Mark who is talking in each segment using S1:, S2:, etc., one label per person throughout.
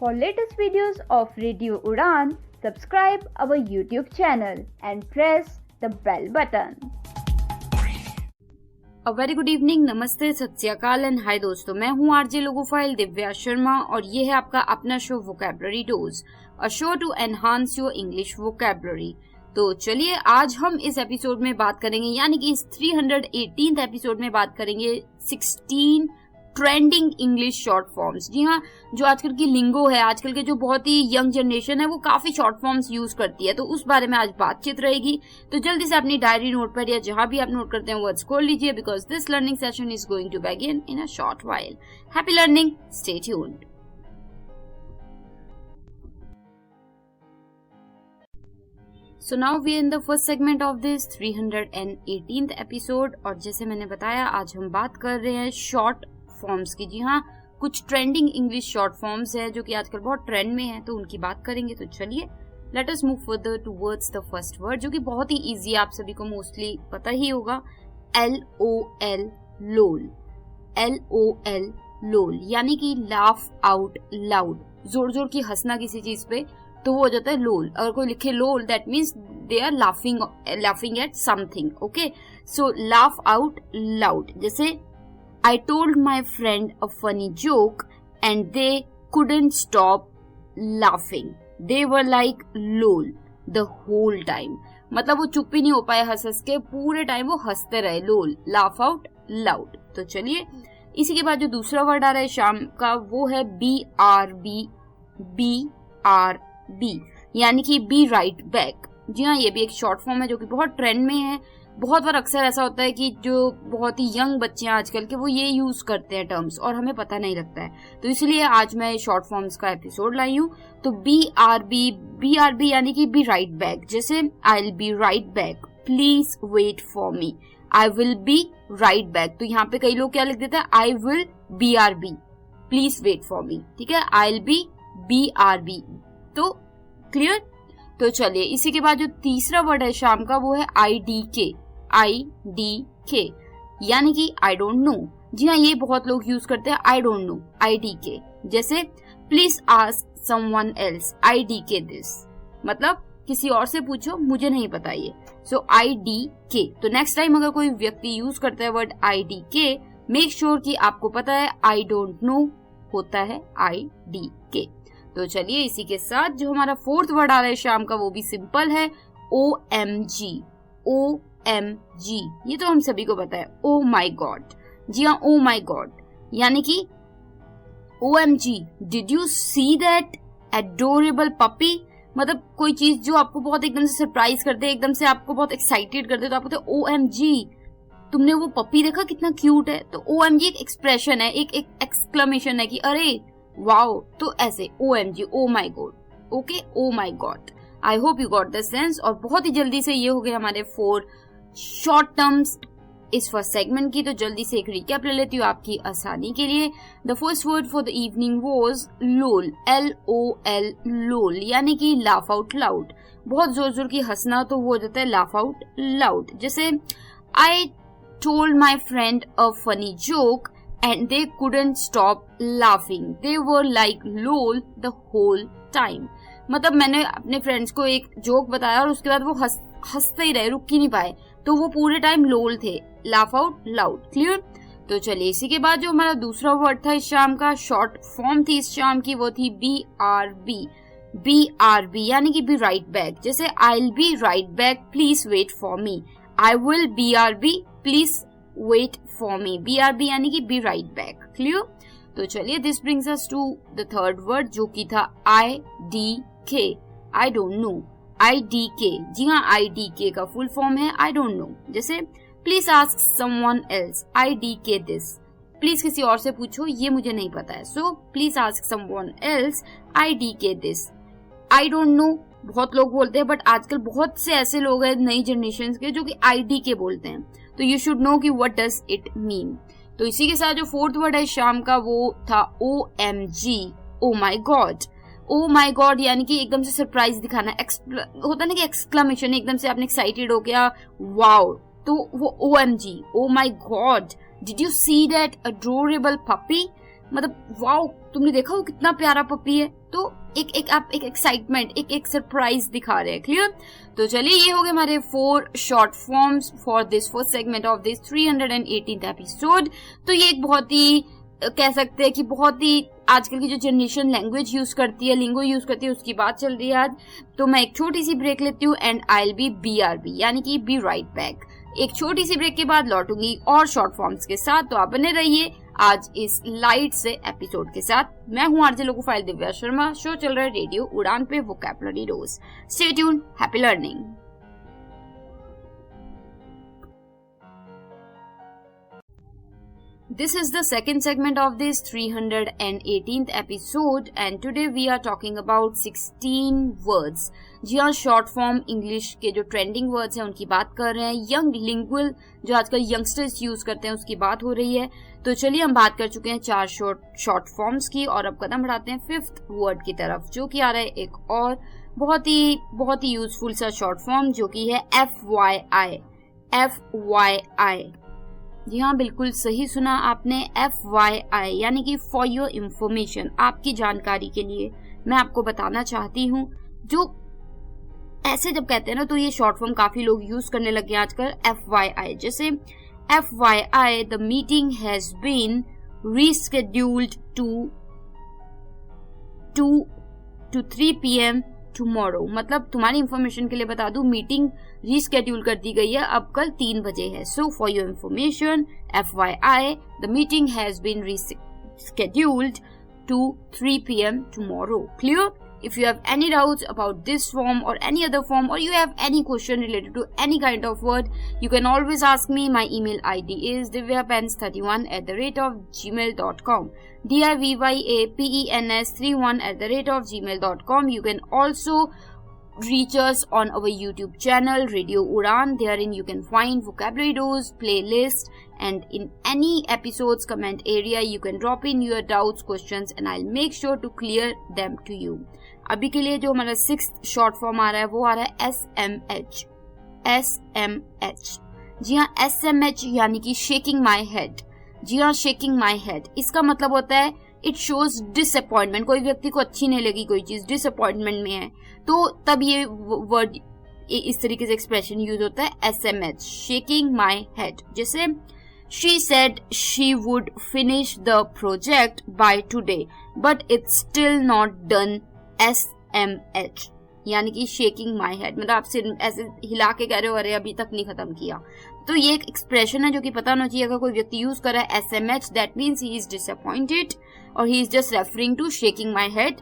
S1: For latest videos of Radio Udan, subscribe our YouTube channel and press the bell button.
S2: A very good evening, नमस्ते, सत श्री अकाल and hi दोस्तों, मैं हूँ RJ logophile Divya Sharma और ये है आपका अपना show vocabulary dose, a show to enhance your English vocabulary. तो चलिए आज हम इस एपिसोड में बात करेंगे, यानी कि इस 318th एपिसोड में बात करेंगे 16 ट्रेंडिंग इंग्लिश शॉर्ट फॉर्म्स। जी हाँ, जो आजकल की लिंगो है, आजकल के जो बहुत ही यंग जनरेशन है वो काफी शॉर्ट फॉर्म्स यूज करती है, तो उस बारे में आज बातचीत रहेगी। तो जल्दी से अपनी डायरी नोट पर या जहां भी आप नोट करते हैं वर्ड्स खोल लीजिए, because this learning session is going to begin in a short while. Happy learning, stay tuned. So now we are in the first segment of this 318th episode और जैसे मैंने बताया आज हम बात कर रहे हैं शॉर्ट फॉर्म्स की। जी हाँ, कुछ ट्रेंडिंग इंग्लिश शॉर्ट फॉर्म्स है जो कि आजकल बहुत ट्रेंड में है, तो उनकी बात करेंगे। तो चलिए let us move further towards the first word, जो कि बहुत ही इजी है, आप सभी को मोस्टली पता ही होगा। LOL, लोल। LOL, लोल, यानी कि लाफ आउट लाउड, जोर जोर की हंसना किसी चीज पे, तो वो हो जाता है लोल। अगर कोई लिखे lol, that means they are laughing at something. Okay, so laugh out loud, जैसे I told my friend a funny joke and they couldn't stop laughing. They were like lol the whole time. मतलब वो चुप ही नहीं हो पाए, हंस के पूरे टाइम वो हंसते रहे। लोल, laugh out loud. तो चलिए इसी के बाद जो दूसरा वर्ड आ रहा है शाम का, वो है BRB, यानी कि बी राइट बैक। जी हाँ, ये भी एक शॉर्ट फॉर्म है जो कि बहुत ट्रेंड में है। बहुत बार अक्सर ऐसा होता है कि जो बहुत ही यंग बच्चे हैं आजकल के, वो ये यूज करते हैं टर्म्स और हमें पता नहीं लगता है, तो इसलिए आज मैं शॉर्ट फॉर्म्स का एपिसोड लाई हूँ। तो BRB यानी कि बी राइट बैक, जैसे I will be right back, please wait for me. I will be right back, तो यहाँ पे कई लोग क्या लिख देते हैं, I will BRB, please wait for me. ठीक है, आई विल बी BRB। तो क्लियर। तो चलिए इसी के बाद जो तीसरा वर्ड है शाम का, वो है IDK, यानी कि आई डोंट नो। जी हाँ, ये बहुत लोग यूज करते हैं, आई डोंट नो, IDK। जैसे please ask someone else IDK this, मतलब किसी और से पूछो, मुझे नहीं पता ये। सो IDK। तो नेक्स्ट टाइम अगर कोई व्यक्ति यूज करता है वर्ड IDK, मेक श्योर कि आपको पता है आई डोंट नो होता है IDK। तो चलिए इसी के साथ जो हमारा फोर्थ वर्ड आ रहा है शाम का, वो भी सिंपल है, OMG। ये तो हम सभी को पता है, ओ माई गॉड। जी हाँ, ओ माई गॉड, यानी कि OMG, did you see that adorable puppy. मतलब कोई चीज जो आपको बहुत एकदम से सरप्राइज कर दे, एकदम से आपको बहुत एक्साइटेड कर दे, तो आप बोलते हैं OMG, तुमने वो पपी देखा कितना क्यूट है। तो OMG एक एक्सप्रेशन है, एक एक्सक्लेमेशन है कि अरे वाओ। तो ऐसे OMG, oh my God. Okay, oh my God. I hope you got the sense. और बहुत ही जल्दी से ये हो गए हमारे 4 शॉर्ट टर्म्स इस फर्स्ट सेगमेंट की। तो जल्दी से एक रिकैप ले लेती हूँ आपकी आसानी के लिए। The first word for the evening was lol, LOL, लोल, यानी कि लाफ आउट लाउड, बहुत जोर जोर की हंसना, तो वो हो जाता है लाफ आउट लाउड। जैसे I told my friend a funny joke and they couldn't stop laughing. They were like lol the whole time. मतलब मैंने अपने फ्रेंड्स को एक जोक बताया और उसके बाद वो हंसते ही रहे, रुक ही नहीं पाए, तो वो पूरे टाइम लोल थे, लाफ आउट लाउड। क्लियर। तो चलिए इसी के बाद जो हमारा दूसरा वर्ड था इस शाम का, शॉर्ट फॉर्म थी इस शाम की, वो थी BRB, यानी कि बी राइट बैक। जैसे I will be right back, please wait for me. I will BRB, please wait for me. BRB यानी कि बी राइट बैक। क्लियर। तो चलिए this brings us to the third word, जो कि था IDK, I don't know. IDK, जी हाँ, IDK का फुल फॉर्म है आई डोंट नो। जैसे please ask someone else IDK this, please किसी और से पूछो, ये मुझे नहीं पता है। So please ask someone else IDK this. I don't no बहुत लोग बोलते हैं, बट आजकल बहुत से ऐसे लोग हैं नई जनरेशन के जो कि IDK बोलते हैं, तो यू शुड नो कि व्हाट डज इट मीन। तो इसी के साथ जो फोर्थ वर्ड है शाम का, वो था OMG, oh my God. O my God यानी कि एकदम से सरप्राइज दिखाना, होता ना कि एक्सक्लेमेशन, एकदम से आपने एक्साइटेड हो गया, वाओ, तो वो OMG, oh my God, did you see that adorable puppy. मतलब वाओ, तुमने देखा वो कितना प्यारा पपी है। तो एक एक्साइटमेंट, एक सरप्राइज दिखा रहे हैं। क्लियर? तो चलिए, ये हो गए हमारे 4 short forms for this first segment of this 318th episode. तो ये एक बहुत ही कह सकते हैं कि बहुत ही आजकल की जो जनरेशन लैंग्वेज यूज करती है, लिंगो यूज करती है, उसकी बात चल रही है आज। तो मैं एक छोटी सी ब्रेक लेती हूँ and I will be BRB यानी कि बी राइट बैक। एक छोटी सी ब्रेक के बाद लौटूंगी और शॉर्ट फॉर्म्स के साथ। तो आप बने रहिए आज इस लाइट से एपिसोड के साथ। मैं हूँ आरजे लोको फाइल दिव्या शर्मा। शो चल रहा है रेडियो उड़ान पे vocabulary dose. Stay tuned, happy learning. This is the second segment of this 318th episode and today we are talking about 16 words. जी हाँ, शॉर्ट फॉर्म इंग्लिश के जो ट्रेंडिंग वर्ड्स हैं उनकी बात कर रहे हैं। यंग लिंगुअल जो आजकल यंगस्टर्स यूज करते हैं उसकी बात हो रही है। तो चलिए, हम बात कर चुके हैं 4 शॉर्ट फॉर्म्स की और अब कदम बढ़ाते हैं 5th वर्ड की तरफ, जो कि आ रहा है एक और बहुत ही यूजफुल सा शॉर्ट फॉर्म, जो कि है FYI। FYI, जी हाँ, बिल्कुल सही सुना आपने, FYI यानी कि फॉर योर इंफॉर्मेशन, आपकी जानकारी के लिए मैं आपको बताना चाहती हूँ। जो ऐसे जब कहते हैं ना, तो ये शॉर्ट फॉर्म काफी लोग यूज करने लगे आजकल। FYI, जैसे FYI the meeting has been rescheduled to 3 PM tomorrow. मतलब तुम्हारी इंफॉर्मेशन के लिए बता दूं, मीटिंग रीस्केड्यूल कर दी गई है, अब कल 3 बजे है। So for your information, FYI the meeting has been rescheduled to 3 PM tomorrow. Clear? If you have any doubts about this form or any other form, or you have any question related to any kind of word, you can always ask me. My email ID is divyapens31@gmail.com. DIVYAPENS31@gmail.com. You can also reach us on our YouTube channel Radio Udan. Therein you can find vocabulary dose, playlist, and in any episodes comment area you can drop in your doubts, questions, and I'll make sure to clear them to you. अभी के लिए जो हमारा 6th short form आ रहा है वो आ रहा है SMH। SMH, जी हाँ, SMH यानी कि शेकिंग माई हेड। जी हाँ, शेकिंग माई हेड, इसका मतलब होता है इट शोज डिसअपॉइंटमेंट। कोई व्यक्ति को अच्छी नहीं लगी कोई चीज, डिसअपॉइंटमेंट में है, तो तब ये वर्ड इस तरीके से एक्सप्रेशन यूज होता है SMH, शेकिंग माई हेड। जैसे she said she would finish the project by today but it's still not done। SMH यानी कि शेकिंग माई हेड, मतलब आप सिर ऐसे हिला के कह रहे हो, अरे अभी तक नहीं खत्म किया। तो ये एक एक्सप्रेशन है जो कि पता होना चाहिए। अगर कोई व्यक्ति यूज कर रहा है SMH, that means he is disappointed और he is just referring to shaking my head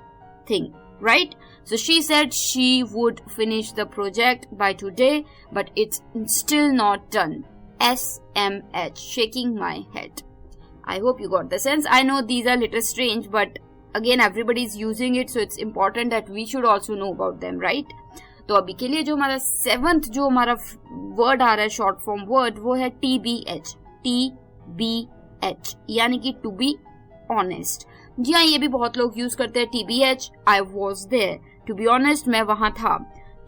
S2: thing, right? So she said she would finish the project by today but it's still not done। SMH, shaking my head. I hope you got the sense. I know these are little strange but again everybody is using it, so it's important that we should also know about them, right? तो अभी के लिए जो हमारा 7th जो हमारा word आ रहा है शॉर्ट फॉर्म वर्ड, वो है TBH। TBH यानी कि टू बी ऑनेस्ट। जी हाँ, ये भी बहुत लोग यूज करते हैं TBH। I was there, to be honest मैं वहां था।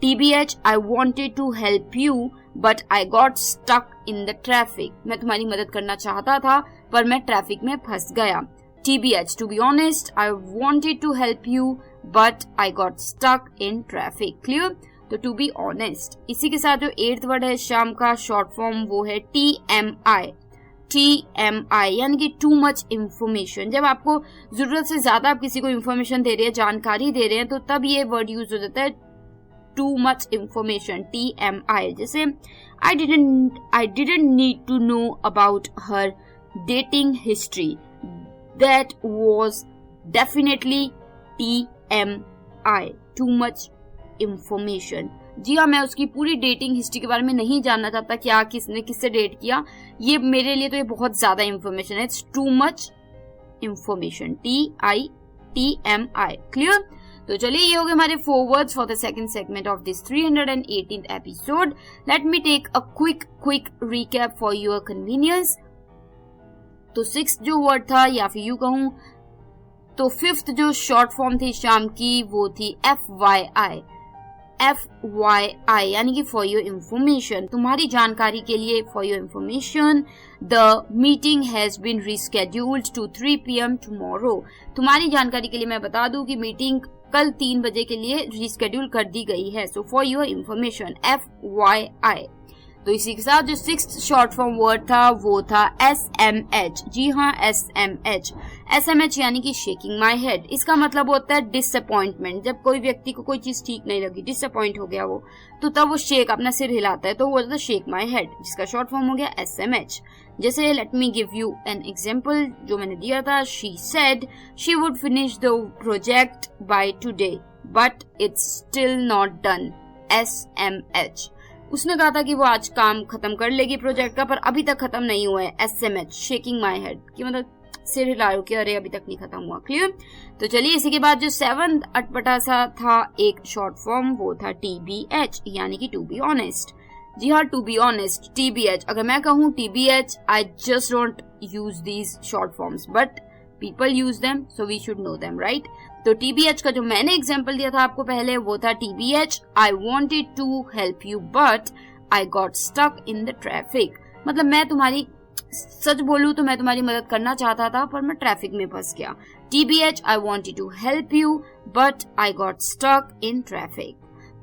S2: TBH I wanted to help you but I got stuck in the traffic। मैं तुम्हारी मदद करना चाहता था पर मैं ट्रैफिक में फंस गया। TBH to be honest I wanted to help you but I got stuck in traffic। Clear? तो to be honest, इसी के साथ जो 8th वर्ड है शाम का शॉर्ट फॉर्म वो है TMI। TMI यानी कि टू मच इंफॉर्मेशन। जब आपको जरूरत से ज्यादा आप किसी को इंफॉर्मेशन दे रहे हैं, जानकारी दे रहे हैं, तो तब ये वर्ड यूज हो जाता है टू मच इंफॉर्मेशन। TMI, जैसे I didn't need to know about her dating history। That was definitely TMI, too much information। जी हाँ, मैं उसकी पूरी डेटिंग हिस्ट्री के बारे में नहीं जानना चाहता, क्या किसने किससे डेट किया, ये मेरे लिए तो ये बहुत ज्यादा इंफॉर्मेशन है। It's too much information. TMI। Clear? तो चलिए, ये हो गए हमारे 4 words for the second segment of this 318th episode. Let me take a quick recap for your convenience. तो 6th जो वर्ड था, या फिर यूं कहूं तो 5th जो शॉर्ट फॉर्म थी शाम की, वो थी FYI। FYI यानी कि फॉर योर इंफॉर्मेशन, तुम्हारी जानकारी के लिए, for your information, the meeting has been rescheduled to 3 PM tomorrow. तुम्हारी जानकारी के लिए मैं बता दूं कि मीटिंग कल 3 बजे के लिए रीस्केड्यूल कर दी गई है। So for your information FYI। तो इसी के साथ जो 6th शॉर्ट फॉर्म वर्ड था वो था SMH। जी हाँ, SMH यानी कि शेकिंग माई हेड। इसका मतलब होता है डिसअपॉइंटमेंट। जब कोई व्यक्ति को कोई चीज ठीक नहीं लगी, डिसअपॉइंट हो गया वो, तो तब वो शेक, अपना सिर हिलाता है, तो वो होता है शेक माई हेड, जिसका शॉर्ट फॉर्म हो गया SMH। जैसे let me give you an example जो मैंने दिया था। She said she would finish the project by today but it's still not done, SMH। उसने कहा था कि वो आज काम खत्म कर लेगी प्रोजेक्ट का, पर अभी तक खत्म नहीं हुआ है, SMH, शेकिंग माई हेड, कि मतलब सिर हिला रही हूँ कि अरे अभी तक नहीं खत्म हुआ। क्लियर? तो चलिए इसी के बाद जो 7th अटपटा सा था एक शॉर्ट फॉर्म, वो था TBH यानी कि टू बी ऑनेस्ट। जी हाँ, टू बी ऑनेस्ट, TBH। अगर मैं कहूँ TBH, I just don't use these short forms but people use them, so we should know them, right? तो TBH का जो मैंने एग्जाम्पल दिया था आपको पहले, वो था TBH, I wanted to help you but I got stuck in the traffic। मतलब मैं तुम्हारी, सच बोलूं तो मैं तुम्हारी मदद करना चाहता था पर मैं ट्रैफिक में फंस गया। TBH, I wanted to help you but I got stuck in traffic।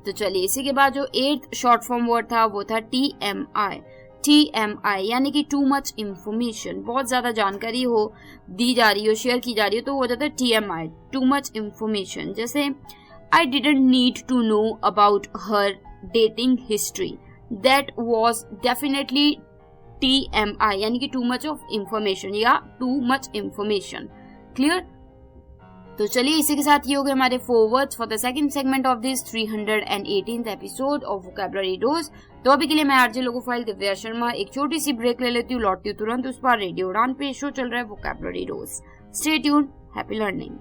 S2: तो चलिए इसी के बाद जो 8th शॉर्ट फॉर्म वर्ड था वो था TMI यानी कि टू मच इंफॉर्मेशन। बहुत ज्यादा जानकारी हो, दी जा रही हो, शेयर की जा रही हो, तो वो हो जाता है TMI, टू मच इंफॉर्मेशन। जैसे I didn't need to know about her dating history, that was definitely TMI यानी कि टू मच ऑफ इंफॉर्मेशन या टू मच इंफॉर्मेशन। क्लियर? तो चलिए इसी के साथ ये हो गए हमारे 4 words for the second segment of this 318th episode of vocabulary dose. तो अभी के लिए मैं आरजे लोगोफाइल दिव्या शर्मा एक छोटी सी ब्रेक ले लेती हूँ, लौटती हूँ तुरंत उस पर। रेडियो उड़ान पे शो चल रहा है vocabulary dose. Stay tuned, happy learning.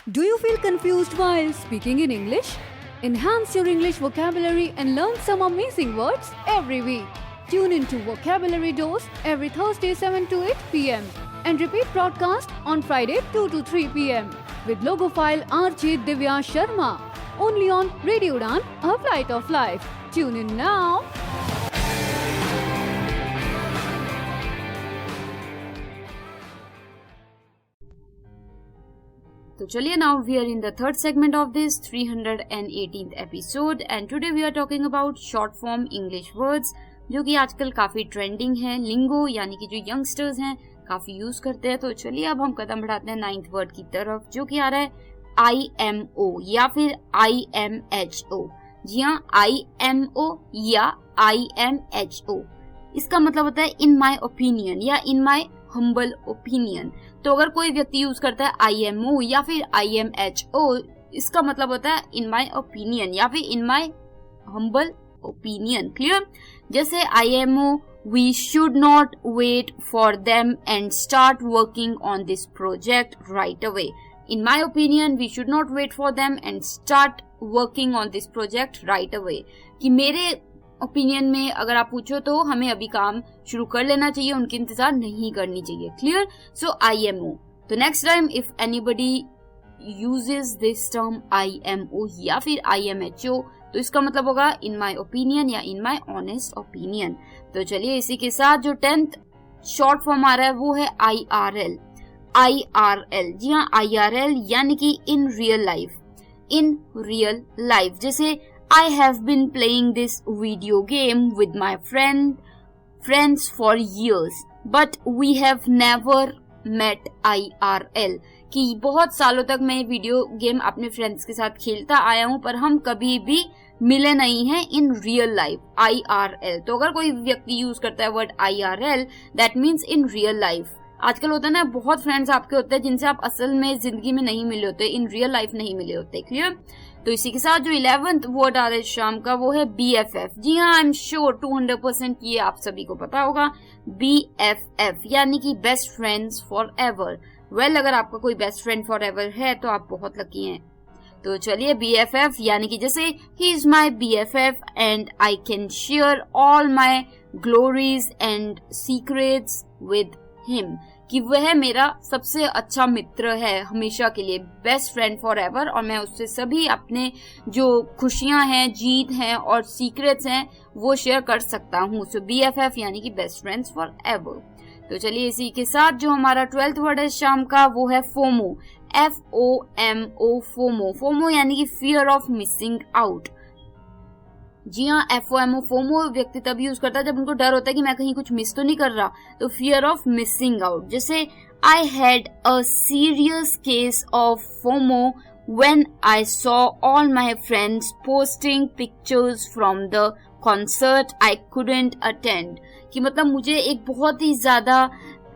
S3: Do you feel confused while speaking in English? Enhance your English vocabulary and learn some amazing words every week. Tune into Vocabulary Dose every Thursday 7 to 8 p.m. and repeat broadcast on Friday 2 to 3 p.m. with logophile RJ Divya Sharma. Only on Radio Udan, a flight of life. Tune in now.
S2: So chaliye, now we are in the third segment of this 318th episode and today we are talking about short form English words जो कि आजकल काफी trending है। लिंगो यानी कि जो youngsters हैं काफी यूज करते हैं। तो चलिए अब हम कदम बढ़ाते हैं 9th वर्ड की तरफ जो कि आ रहा है IMO या फिर IMHO। जी हाँ, IMO या IMHO, इसका मतलब होता है इन माई ओपिनियन या इन माई हम्बल ओपिनियन। तो अगर कोई व्यक्ति यूज करता है IMO या फिर IMHO, इसका मतलब होता है इन माई ओपिनियन या फिर इन माई हम्बल ओपिनियन। क्लियर? जैसे IMO, we should not wait for them and start working on this project right away. In my opinion, we should not wait for them and start working on this project right away. कि मेरे opinion में अगर आप पूछो तो हमें अभी काम शुरू कर लेना चाहिए, उनकी इंतजार नहीं करनी चाहिए। क्लियर? सो IMO। तो next time if anybody uses this term IMO या फिर IMHO, तो इसका मतलब होगा इन माई ओपिनियन या इन माई ऑनेस्ट ओपिनियन। तो चलिए इसी के साथ जो 10th शॉर्ट फॉर्म आ रहा है वो है IRL। IRL, जी हाँ, IRL यानी कि इन रियल लाइफ। इन रियल लाइफ जैसे I have been playing this video game with my friends for years, but we have never met IRL। कि बहुत सालों तक मैं वीडियो गेम अपने फ्रेंड्स के साथ खेलता आया हूं पर हम कभी भी मिले नहीं हैं इन रियल लाइफ। IRL। तो अगर कोई व्यक्ति यूज करता है word IRL, that means in real life. आजकल होता है ना, बहुत फ्रेंड्स आपके होते हैं जिनसे आप असल में जिंदगी में नहीं मिले होते, इन रियल लाइफ नहीं मिले होते। क्लियर? तो इसी के साथ जो 11th वर्ड आ रहा है शाम का वो है BFF। जी हाँ, आई एम श्योर 200% ये आप सभी को पता होगा। BFF यानी कि best friends for ever. Well, अगर आपका कोई बेस्ट फ्रेंड फॉर एवर है तो आप बहुत लकी हैं। तो चलिए BFF यानी कि जैसे he is my BFF and I can share all my glories and secrets with him, कि वह मेरा सबसे अच्छा मित्र है हमेशा के लिए, बेस्ट फ्रेंड फॉर एवर, और मैं उससे सभी अपने जो खुशियां हैं, जीत हैं और सीक्रेट्स हैं वो शेयर कर सकता हूँ। सो BFF यानी कि बेस्ट फ्रेंड्स फॉर एवर। तो चलिए इसी के साथ जो हमारा 12th वर्ड है शाम का वो है फोमो, FOMO, फोमो। फोमो यानी कि फियर ऑफ मिसिंग आउट। जी हाँ, FOMO फोमो व्यक्ति तब यूज करता है जब उनको डर होता है कि मैं कहीं कुछ मिस तो नहीं कर रहा, तो फियर ऑफ मिसिंग आउट। जैसे I had a serious case of FOMO when I saw all my friends posting pictures from the concert I couldn't attend, कि मतलब मुझे एक बहुत ही ज्यादा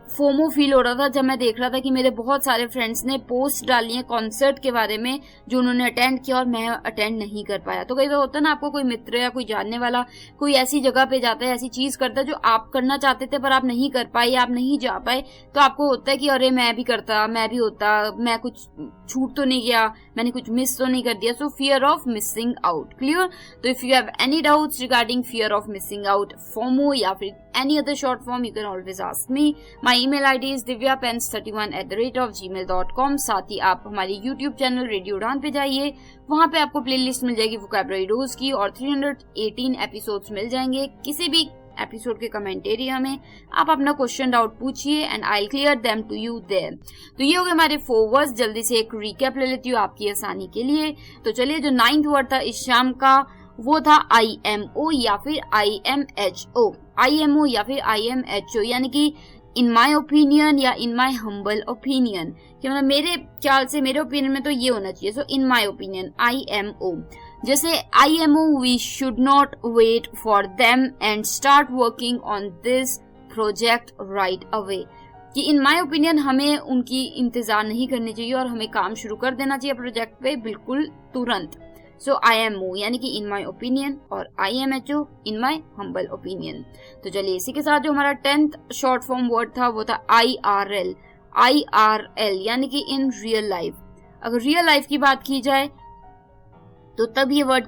S2: फोमो फील हो रहा था जब मैं देख रहा था कि मेरे बहुत सारे फ्रेंड्स ने पोस्ट डाली है कॉन्सर्ट के बारे में जो उन्होंने अटेंड किया और मैं अटेंड नहीं कर पाया। तो कई बार होता है ना, आपको कोई मित्र या कोई जानने वाला कोई ऐसी जगह पे जाता है, ऐसी चीज करता है जो आप करना चाहते थे पर आप नहीं कर पाए, आप नहीं जा पाए, तो आपको होता है कि अरे मैं भी करता, मैं भी होता, मैं कुछ छूट तो नहीं गया, मैंने कुछ मिस तो नहीं कर दिया। So fear of missing out. Clear? तो if you have any doubts regarding fear of missing out, FOMO या फिर any other short form, you can always ask me. My email ID is divyapens31@gmail.com। साथ ही आप हमारे YouTube channel radio उड़ान पे जाइए, वहां पे आपको प्लेलिस्ट मिल जाएगी वोकैबुलरी डोज की और 318 एपिसोड्स मिल जाएंगे। किसी भी एपिसोड के कमेंट एरिया में आप अपना क्वेश्चन डाउट पूछिए and I will clear them to you there. तो ये हो गए हमारे 4 वर्ड्स। जल्दी से एक रिकैप ले लेती हूँ आपकी आसानी के लिए। तो चलिए, जो 9th वर्ड था इस शाम का वो था IMO या फिर IMHO। IMO या फिर IMHO यानी कि इन माई ओपिनियन या इन माई हम्बल ओपिनियन, कि मतलब मेरे ख्याल से, मेरे ओपिनियन में तो ये होना चाहिए। So in my opinion IMO। जैसे IMO, we should not wait for them and start working on this project right away, कि इन माई ओपिनियन हमें उनकी इंतजार नहीं करनी चाहिए और हमें काम शुरू कर देना चाहिए प्रोजेक्ट पे बिल्कुल तुरंत। सो IMO यानी कि इन माई ओपिनियन और IMHO in my humble opinion. तो चलिए इसी के साथ जो हमारा 10th शॉर्ट फॉर्म वर्ड था वो था IRL। IRL यानी कि इन रियल लाइफ। अगर रियल लाइफ की बात की जाए तो तब ये वर्ड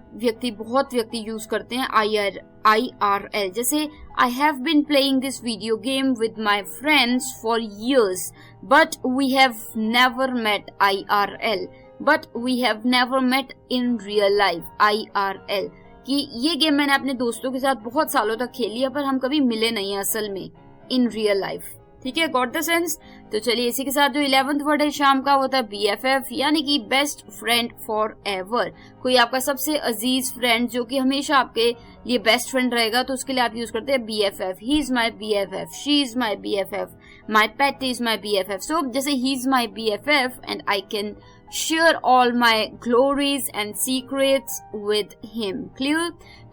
S2: बहुत व्यक्ति यूज करते हैं IRL। जैसे I have been playing this video game with my friends for years but we have never met IRL, but we have never met in real life IRL, कि ये गेम मैंने अपने दोस्तों के साथ बहुत सालों तक खेली है पर हम कभी मिले नहीं है असल में इन रियल लाइफ। ठीक है, गॉट द सेंस? तो चलिए इसी के साथ जो 11th वर्ड है शाम का वो था BFF यानी कि बेस्ट फ्रेंड फॉर एवर। कोई आपका सबसे अजीज फ्रेंड जो कि हमेशा आपके लिए बेस्ट फ्रेंड रहेगा तो उसके लिए आप यूज करते हैं BFF। He is my BFF, she is my BFF, my pet is my BFF। सो जैसे he is my BFF and I can share all my glories and secrets with him। Clear?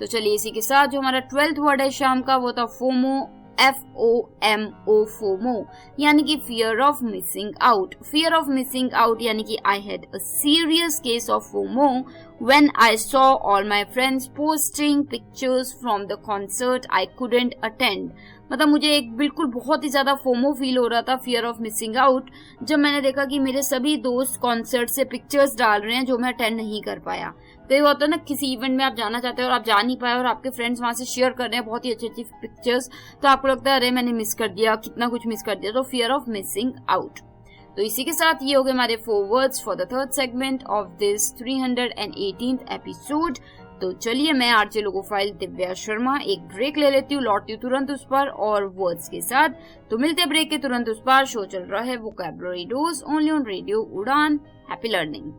S2: तो चलिए इसी के साथ जो हमारा 12th वर्ड है शाम का वो था FOMO, FOMO, FOMO यानी कि fear of missing out। Fear of missing out यानी कि I had a serious case of FOMO when I saw all my friends posting pictures from the concert I couldn't attend। मतलब मुझे एक बिल्कुल बहुत ही ज्यादा फोमो फील हो रहा था, फियर ऑफ मिसिंग आउट, जब मैंने देखा कि मेरे सभी दोस्त कॉन्सर्ट से पिक्चर्स डाल रहे हैं जो मैं अटेंड नहीं कर पाया। तो ये होता है ना, किसी इवेंट में आप जाना चाहते हो और आप जा नहीं पाए और आपके फ्रेंड्स वहां से शेयर कर रहे हैं बहुत ही अच्छी अच्छी पिक्चर्स, तो आपको लगता है अरे मैंने मिस कर दिया, कितना कुछ मिस कर दिया। तो फियर ऑफ मिसिंग आउट। तो इसी के साथ ये हो गए हमारे 4 words for the 3rd segment of this 318th episode. तो चलिए मैं आरजे लोगो फाइल दिव्या शर्मा एक ब्रेक ले लेती हूँ, लौटती हूँ तुरंत उस पर और वर्ड्स के साथ। तो मिलते हैं ब्रेक के तुरंत उस पर। शो चल रहा है vocabulary dose only on radio Udaan. Happy learning.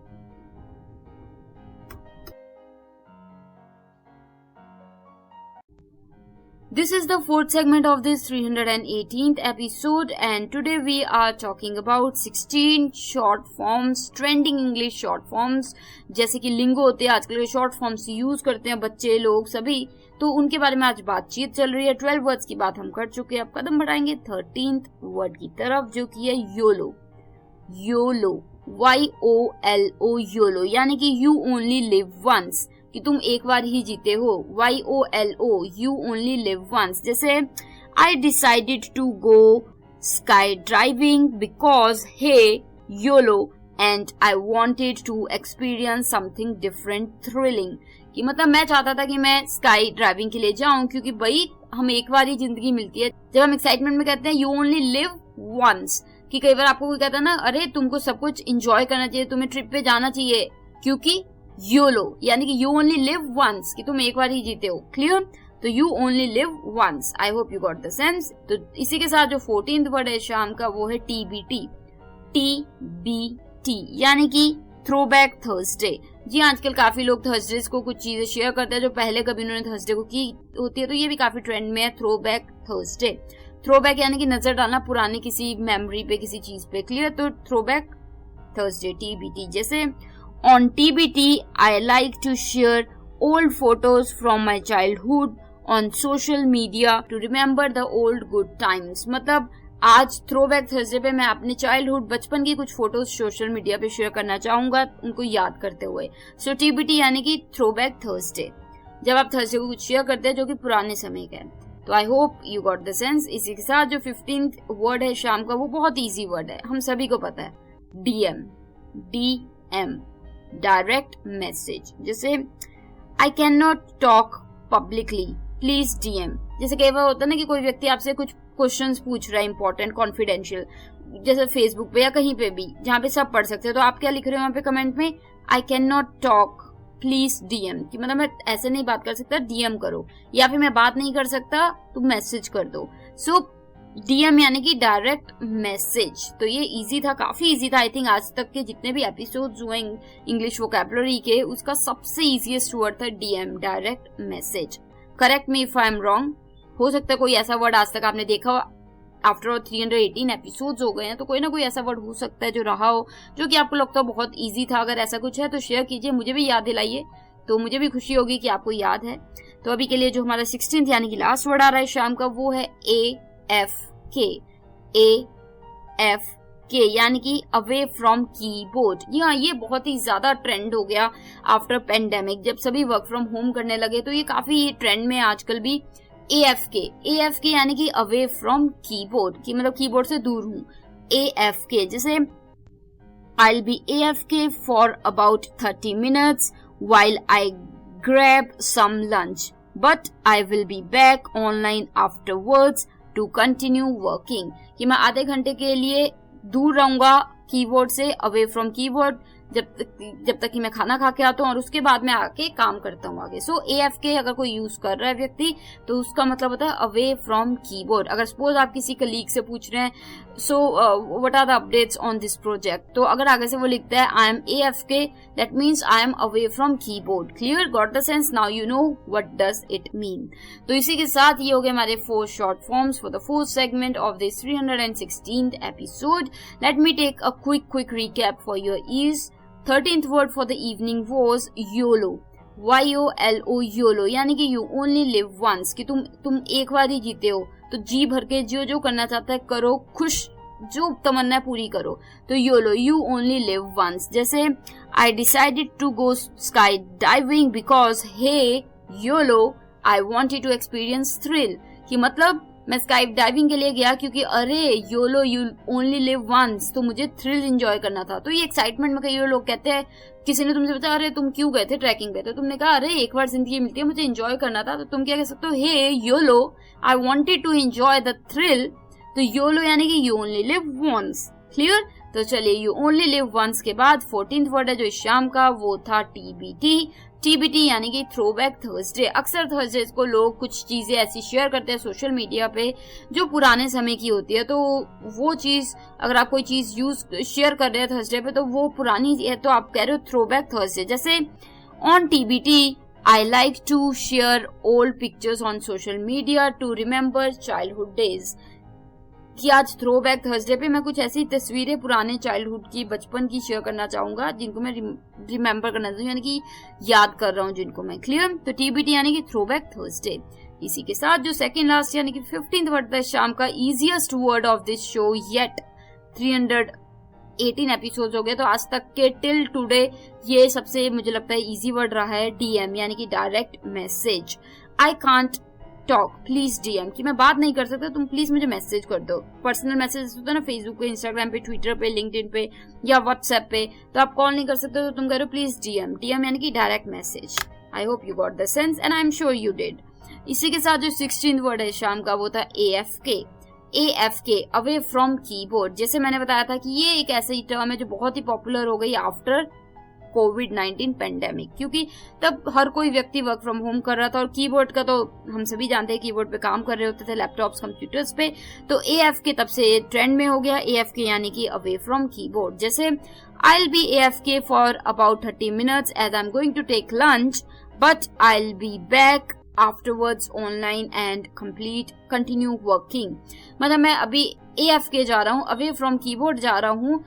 S2: This is the 4th segment of this 318th episode and today we are talking about 16 short forms, trending English short forms, जैसे कि लिंगो होते हैं आजकल के शॉर्ट फॉर्म्स यूज करते हैं बच्चे लोग सभी, तो उनके बारे में आज बातचीत चल रही है। 12 वर्ड्स की बात हम कर चुके हैं, अब कदम बढ़ाएंगे 13th वर्ड की तरफ जो कि है योलो। योलो, YOLO, योलो यानी कि यू ओनली लिव वंस, कि तुम एक बार ही जीते हो। YOLO, you only live once. जैसे I decided to go sky driving because hey YOLO and I wanted to experience something different thrilling, कि मतलब मैं चाहता था कि मैं स्काई ड्राइविंग के लिए जाऊं, क्योंकि भाई हम एक बार ही जिंदगी मिलती है। जब हम एक्साइटमेंट में कहते हैं यू ओनली लिव वंस, कि कई बार आपको कोई कहता है ना, अरे तुमको सब कुछ एंजॉय करना चाहिए, तुम्हें ट्रिप पे जाना चाहिए, क्योंकि योलो यानी कि यू ओनली लिव वंस, कि तुम एक बार ही जीते हो। क्लियर? तो you only live once. I hope you got the sense. तो इसी के साथ जो 14th वर्ड है शाम का वो है TBT। TBT यानी कि थ्रोबैक थर्सडे। जी आजकल काफी लोग थर्सडेज को कुछ चीजें शेयर करते हैं जो पहले कभी उन्होंने थर्सडे को की होती है, तो ये भी काफी ट्रेंड में है, थ्रोबैक थर्सडे। थ्रोबैक यानी कि नजर डालना पुरानी किसी मेमोरी पे, किसी चीज पे। क्लियर? तो थ्रोबैक थर्सडे TBT। जैसे on TBT I like to share old photos from my childhood on social media to remember the old good times. मतलब आज थ्रोबैक थर्सडे पे मैं अपने चाइल्डहुड, बचपन की कुछ फोटोज सोशल मीडिया पे शेयर करना चाहूंगा, उनको याद करते हुए। सो TBT यानी कि थ्रोबैक थर्सडे, जब आप थर्सडे को कुछ शेयर करते हैं जो कि पुराने समय का है। तो आई hope you got the sense. इसी के साथ जो 15th वर्ड है शाम का वो बहुत इजी वर्ड है, हम सभी को पता है, DM डायरेक्ट मैसेज। जैसे I can not talk publicly, please DM। जैसे कई बार होता है ना कि कोई व्यक्ति आपसे कुछ क्वेश्चंस पूछ रहा है इंपॉर्टेंट, कॉन्फिडेंशियल, जैसे फेसबुक पे या कहीं पे भी जहाँ पे सब पढ़ सकते हैं, तो आप क्या लिख रहे हो वहाँ पे कमेंट में, आई can not talk please DM, कि मतलब मैं ऐसे नहीं बात कर सकता, DM करो, या फिर मैं बात नहीं कर सकता तो मैसेज कर दो। सो DM यानी कि डायरेक्ट मैसेज। तो ये इजी था, काफी इजी था। आई थिंक आज तक के जितने भी एपिसोड्स हुए इंग्लिश वोकैबुलरी के, उसका सबसे इजीएस्ट वर्ड था DM, direct message. Correct me if I am wrong. हो सकता है कोई ऐसा वर्ड आज तक आपने देखा हो, आफ्टर ऑल 318 एपिसोड्स हो गए हैं, तो कोई ना कोई ऐसा वर्ड हो सकता है जो रहा हो, जो कि आपको लगता हो बहुत इजी था। अगर ऐसा कुछ है तो शेयर कीजिए, मुझे भी याद दिलाइए, तो मुझे भी खुशी होगी कि आपको याद है। तो अभी के लिए जो हमारा 16th यानी कि लास्ट वर्ड आ रहा है शाम का वो है AFK। AFK यानी कि अवे फ्रॉम कीबोर्ड। जी हाँ, ये बहुत ही ज्यादा ट्रेंड हो गया आफ्टर पेंडेमिक, जब सभी वर्क फ्रॉम होम करने लगे, तो ये काफी ट्रेंड में आजकल भी। AFK यानी कि अवे फ्रॉम कीबोर्ड, कि मतलब कीबोर्ड से दूर हूँ। AFK जैसे I'll be AFK for about 30 minutes while I grab some lunch, but I will be back online afterwards to continue working। कि मैं आधे घंटे के लिए दूर रहूंगा कीबोर्ड से, अवे फ्रॉम कीबोर्ड, जब तक कि मैं खाना खा के आता हूँ, और उसके बाद मैं आके काम करता हूँ आगे। सो AFK अगर कोई यूज कर रहा है व्यक्ति, तो उसका मतलब होता है अवे फ्रॉम कीबोर्ड। अगर सपोज आप किसी कलीग से पूछ रहे हैं, so what are the updates on this project, तो अगर आगे से वो लिखता है I am AFK, that means I am away from keyboard. Clear? Got the sense? Now you know what does it mean. तो इसी के साथ ये हो गए हमारे 4 short forms for the 4th segment of this 316th episode. Let me take a quick recap for your ears। 13th word for the evening was YOLO। YOLO YOLO यानी कि you only live once, कि तुम एक बार ही जीते हो, तो जी भर के जो करना चाहता है करो, खुश जो तमन्ना पूरी करो। तो YOLO, you only live once। जैसे I decided to go skydiving because hey YOLO I wanted to experience thrill, कि मतलब मैं स्काई डाइविंग के लिए गया क्योंकि अरे YOLO you only live once, तो मुझे थ्रिल एंजॉय करना था। तो ये एक्साइटमेंट में कई लोग कहते हैं, किसी ने तुमसे पूछा अरे तुम क्यों गए थे ट्रैकिंग पे, तो तुमने कहा अरे एक बार जिंदगी मिलती है, मुझे एंजॉय करना था। तो तुम क्या कह सकते हो, hey YOLO I wanted to enjoy the thrill. तो योलो यानी कि you only live once. Clear? तो चलिए, यू ओनली लिव वंस के बाद 14th वर्ड है जो इस शाम का वो था TBT यानी कि थ्रोबैक थर्सडे। अक्सर थर्सडेज को लोग कुछ चीजें ऐसी शेयर करते हैं सोशल मीडिया पे जो पुराने समय की होती है, तो वो चीज अगर आप कोई चीज शेयर कर रहे हैं थर्सडे पे तो वो पुरानी है, तो आप कह रहे हो थ्रोबैक थर्सडे। जैसे on TBT I like to share old pictures on social media to remember childhood days। कि आज थ्रोबैक थर्सडे पे मैं कुछ ऐसी तस्वीरें पुराने चाइल्डहुड की, बचपन की शेयर करना चाहूंगा जिनको मैं रिमेम्बर करना चाहूँ, यानी कि याद कर रहा हूँ जिनको मैं। क्लियर? तो TBT यानी कि थ्रोबैक थर्सडे। इसी के साथ जो सेकंड लास्ट यानी कि 15th वर्ड था शाम का, easiest word of this show yet. 318 episode हो गए, तो आज तक के टिल टुडे ये सबसे मुझे लगता है इजी वर्ड रहा है DM यानी कि direct message. I can't talk please DM, कि मैं बात नहीं कर सकता, तुम प्लीज मुझे मैसेज कर दो। पर्सनल मैसेज होता है ना फेसबुक पे, इंस्टाग्राम पे, ट्विटर पे, लिंक्डइन पे या व्हाट्सएप पे, तो आप कॉल नहीं कर सकते, तो तुम कह रहे हो प्लीज DM यानी कि direct message. I hope you got the sense and I am sure you did. इसी के साथ जो 16th वर्ड है शाम का वो था AFK, अवे फ्रॉम कीबोर्ड। जैसे मैंने बताया था कि ये एक ऐसी टर्म है जो बहुत ही पॉपुलर हो गई आफ्टर कोविड-19 पेंडेमिक, क्योंकि तब हर कोई व्यक्ति वर्क फ्रॉम होम कर रहा था और कीबोर्ड का तो हम सभी जानते हैं, कीबोर्ड पे काम कर रहे होते थे लैपटॉप्स कंप्यूटर्स पे। तो AFK तब से ट्रेंड में हो गया। AFK यानी कि अवे फ्रॉम कीबोर्ड। जैसे I'll be AFK for about 30 minutes as I'm going to take lunch, but I'll be back afterwards online and continue working। मतलब मैं अभी AFK जा रहा हूँ, अवे फ्रॉम कीबोर्ड जा रहा हूँ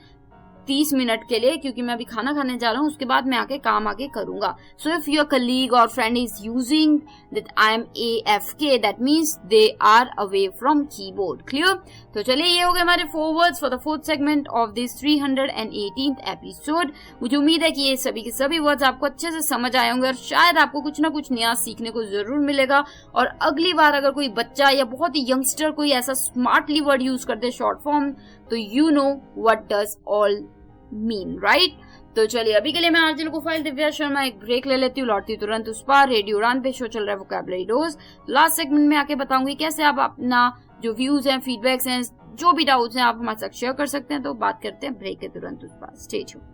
S2: 30 मिनट के लिए, क्योंकि मैं अभी खाना खाने जा रहा हूँ, उसके बाद मैं आके काम आगे करूंगा। So if your colleague or friend is using that I am AFK, that means they are away from keyboard. Clear? तो चलिए, ये हो गए हमारे 4 words for the 4th segment of this 318th episode. मुझे उम्मीद है कि ये सभी के सभी वर्ड्स आपको अच्छे से समझ आए होंगे और शायद आपको कुछ ना कुछ नया सीखने को जरूर मिलेगा। और अगली बार अगर कोई बच्चा या बहुत ही यंगस्टर कोई ऐसा स्मार्टली वर्ड यूज करते शॉर्ट फॉर्म, तो you know what does all mean, right? तो चलिए, अभी के लिए मैं आरजे लोकोफाइल दिव्या शर्मा एक ब्रेक ले लेती हूँ, लौटती तुरंत उस पार। रेडियो उड़ान पे शो चल रहा है वोकैबुलरी डोज। लास्ट सेगमेंट में आके बताऊंगी कैसे आप अपना जो व्यूज हैं, फीडबैक्स हैं, जो भी डाउट्स हैं, आप हमारे साथ शेयर कर सकते हैं। तो बात करते हैं ब्रेक के तुरंत उस पार। Stay tuned.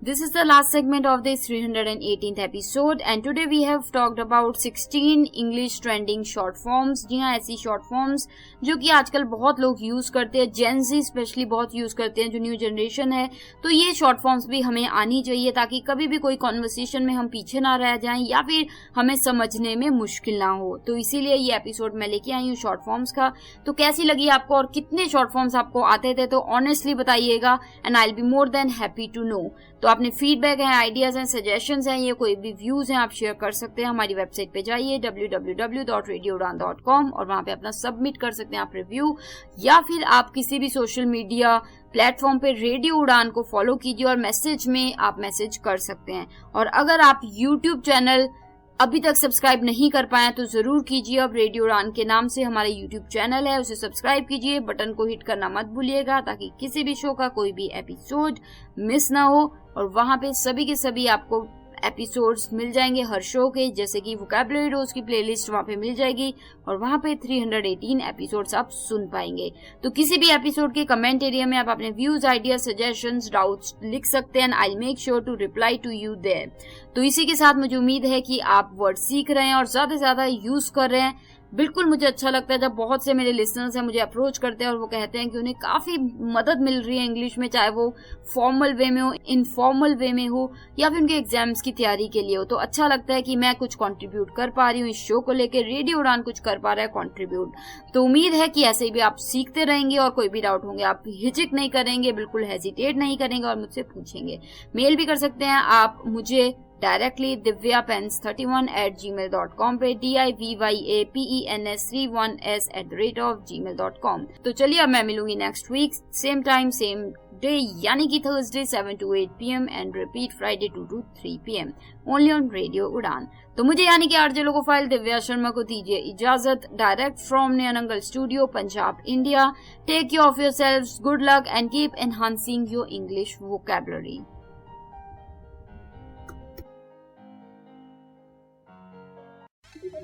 S2: This is the last segment of this 318th episode and today we have talked about 16 English trending short forms। जी हाँ, ऐसी short forms जो कि आजकल बहुत लोग यूज करते हैं, Gen Z स्पेशली बहुत यूज करते हैं, जो न्यू जनरेशन है। तो ये short forms भी हमें आनी चाहिए ताकि कभी भी कोई कॉन्वर्सेशन में हम पीछे ना रह जाएं या फिर हमें समझने में मुश्किल ना हो। तो इसीलिए ये एपिसोड मैं लेके आई हूँ शॉर्ट फॉर्म्स का। तो कैसी लगी आपको और कितने शॉर्ट फॉर्म्स आपको आते थे, तो ऑनेस्टली बताइएगा and I will be more than happy to know. तो अपने फीडबैक हैं, आइडियाज हैं, सजेशंस हैं, ये कोई भी व्यूज हैं, आप शेयर कर सकते हैं। हमारी वेबसाइट पे जाइए www.radioudan.com और वहां पे अपना सबमिट कर सकते हैं आप रिव्यू, या फिर आप किसी भी सोशल मीडिया प्लेटफॉर्म पे रेडियो उड़ान को फॉलो कीजिए और मैसेज में आप मैसेज कर सकते हैं। और अगर आप यूट्यूब चैनल अभी तक सब्सक्राइब नहीं कर पाए तो जरूर कीजिए। अब रेडियो उड़ान के नाम से हमारा यूट्यूब चैनल है, उसे सब्सक्राइब कीजिए, बटन को हिट करना मत भूलिएगा ताकि किसी भी शो का कोई भी एपिसोड मिस ना हो। और वहां पे सभी के सभी आपको एपिसोड्स मिल जाएंगे हर शो के, जैसे कि वोकैबुलरी डोज की प्लेलिस्ट वहां पे मिल जाएगी और वहां पे 318 एपिसोड्स आप सुन पाएंगे। तो किसी भी एपिसोड के कमेंट एरिया में आप अपने व्यूज, आइडिया, सजेशंस, डाउट्स लिख सकते हैं and I will make sure to reply to you there. तो इसी के साथ मुझे उम्मीद है कि आप वर्ड सीख रहे हैं और ज्यादा से ज्यादा यूज कर रहे हैं। बिल्कुल मुझे अच्छा लगता है जब बहुत से मेरे लिसनर्स हैं मुझे अप्रोच करते हैं और वो कहते हैं कि उन्हें काफी मदद मिल रही है इंग्लिश में, चाहे वो फॉर्मल वे में हो, इनफॉर्मल वे में हो, या फिर उनके एग्जाम्स की तैयारी के लिए हो। तो अच्छा लगता है कि मैं कुछ कंट्रीब्यूट कर पा रही हूँ इस शो को लेकर, रेडियो उड़ान कुछ कर पा रहा है कंट्रीब्यूट। तो उम्मीद है कि ऐसे ही भी आप सीखते रहेंगे और कोई भी डाउट होंगे आप हिचक नहीं करेंगे, बिल्कुल हेजिटेट नहीं करेंगे और मुझसे पूछेंगे। मेल भी कर सकते हैं आप मुझे डायरेक्टली divyapens31@gmail.com पे divyapens31s@gmail.com। तो चलिए, अब मैं मिलूंगी next week same time same day, यानी कि Thursday 7 to 8 PM and repeat Friday 2 to 3 PM only on radio Udaan. तो मुझे यानी कि आरजे लोकोफाइल दिव्या शर्मा को दीजिए इजाजत, direct from Nayanangal studio, Punjab, India. Take care of yourselves, good luck and keep enhancing your English vocabulary.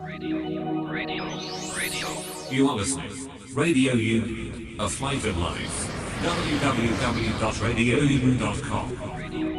S4: Radio. You are listening. Radio Union, a flight of life. www.radiounion.com.